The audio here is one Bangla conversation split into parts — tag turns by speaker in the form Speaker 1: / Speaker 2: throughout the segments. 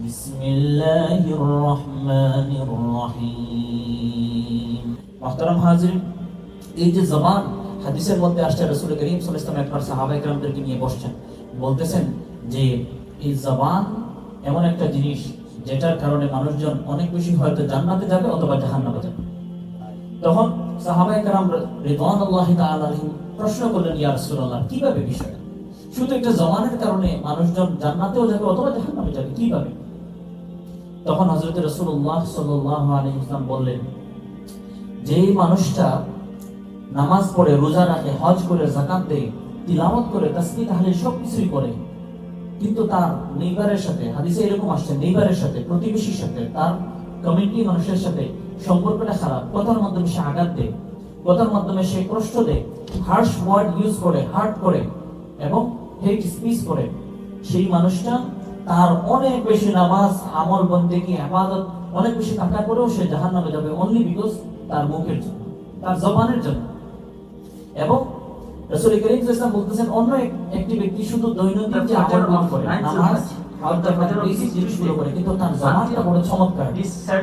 Speaker 1: বিসমিল্লাহির রহমানির রহিম। মুহতারাম হাজিরিন, এই যে জবান, হাদিসের মধ্যে আসছে রাসূল করিম সাল্লাল্লাহু আলাইহি ওয়াসাল্লাম একবার সাহাবায়ে কেরামদেরকে নিয়ে বসছেন, বলতেছেন যে এই জবান এমন একটা জিনিস যেটার কারণে মানুষজন অনেক বেশি হয়তো জান্নাতে যাবে অথবা জাহান্নামে যাবে। তখন সাহাবায়ে কেরাম রিদওয়ানুল্লাহি তাআলা আলাইহিম প্রশ্ন করলেন, ইয়া রাসূলুল্লাহ, কিভাবে বিষয়টা? শুধু একটা জবানের কারণে মানুষজন জান্নাতেও যাবে অথবা জাহান্নামে যাবে, কিভাবে? তখন হযরত রাসূলুল্লাহ সাল্লাল্লাহু আলাইহি ওয়াসাল্লাম বললেন, যেই মানুষটা নামাজ পড়ে, রোজা রাখে, হজ করে, যাকাত দেয়, তিলাওয়াত করে, তাসবিহ তাহলিল সবকিছুই করে, কিন্তু তার নেইবারের সাথে, হাদিসে এরকম আসছে, নেইবারের সাথে, প্রতিবেশীর সাথে, তার কমিউনিটি মানুষের সাথে সম্পর্কটা খারাপ, কথার মাধ্যমে সে আঘাত দেয়, কথার মাধ্যমে সে কষ্ট দেয়, হার্শ ওয়ার্ড ইউজ করে, হার্ট করে এবং হেট স্পিচ করে, সেই মানুষটা তার অনেক বেশি নামাজ, আমল, বন্দেগী, ইবাদত অনেক বেশি থাকার পরেও সে জাহান্নামে যাবে, অনলি বিকজ তার মুখের জন্য, তার জবানের জন্য। এবং রাসূল করিম সাল্লাল্লাহু আলাইহি ওয়াসাল্লাম বলতেছেন, অন্য একটি ব্যক্তি শুধু দৈনন্দিন যে আমলগুলো করে, নামাজ, হজ, জাকাত, বেসিক জিনিসগুলো করে, কিন্তু তার জবানটা বড় চমৎকার।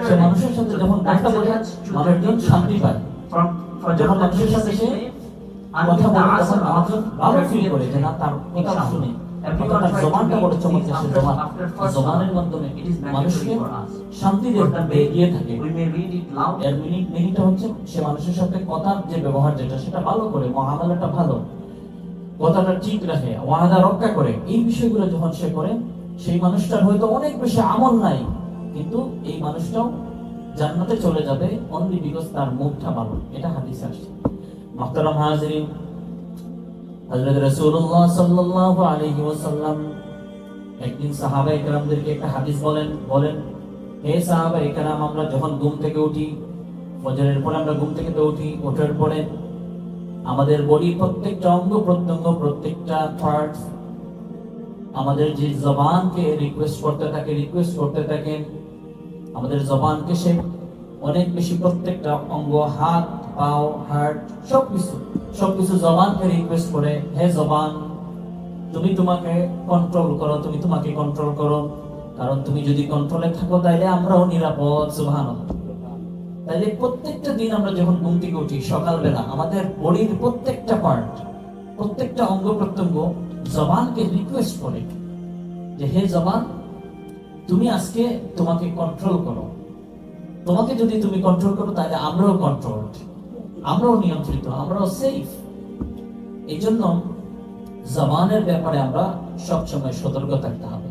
Speaker 1: সে মানুষের সাথে যখন কথা বলে, মানুষজন শান্তি পায়। যখন মানুষের সাথে সে কথা বলে, তখন মানুষজন ভালো ফিল করে যে না, তার কথা শুনে। তার জবানটা বড় চমৎকার। সে জবানের মাধ্যমে মানুষকে শান্তি দিয়ে থাকে। এর মিনিংটা হচ্ছে সে মানুষের সাথে কথার যে ব্যবহার, যেটা সেটা ভালো করে, মুআমালাটা ভালো, কথাটা ঠিক রাখে, ওয়াদা রক্ষা করে। এই বিষয়গুলো যখন সে করে, সেই মানুষটার হয়তো অনেক বেশি আমল নাই, কিন্তু এই মানুষটাও জান্নাতে চলে যাবে অনলি বিকজ তার মুখটা ভালো। এটা হাদিসে আসছে। মুহতারাম হাজিরিন, হযরত রাসূলুল্লাহ সাল্লাল্লাহু আলাইহি ওয়াসাল্লাম একদিন সাহাবায়ে কেরামদেরকে একটা হাদিস বলেন, হে সাহাবায়ে কেরাম, আমরা যখন ঘুম থেকে উঠি, ফজরের পরে আমরা ঘুম থেকে উঠি, ওঠার পরে আমাদের বডির প্রত্যেকটা অঙ্গ প্রত্যঙ্গ, প্রত্যেকটা পার্টস আমাদের যে জবানকে রিকোয়েস্ট করতে থাকেন। আমাদের জবানকে সে অনেক বেশি, প্রত্যেকটা অঙ্গ, হাত, পাও, হার্ট, সবকিছু জবানকে রিকোয়েস্ট করে, হে জবান, তুমি তোমাকে কন্ট্রোল করো, কারণ তুমি যদি কন্ট্রোলে থাকো তাইলে আমরাও নিরাপদ। সুবহানাল্লাহ। তাইলে প্রত্যেকটা দিন আমরা যখন ঘুম থেকে উঠি সকালবেলা, আমাদের বডির প্রত্যেকটা পার্ট, প্রত্যেকটা অঙ্গ প্রত্যঙ্গ জবানকে রিকোয়েস্ট করে যে হে জবান, তুমি আজকে তোমাকে কন্ট্রোল করো। তোমাকে যদি তুমি কন্ট্রোল করো তাহলে আমরাও কন্ট্রোলড, আমরাও নিয়ন্ত্রিত, আমরাও সেফ। এই জন্য জবানের ব্যাপারে আমরা সবসময় সতর্ক থাকতে হবে।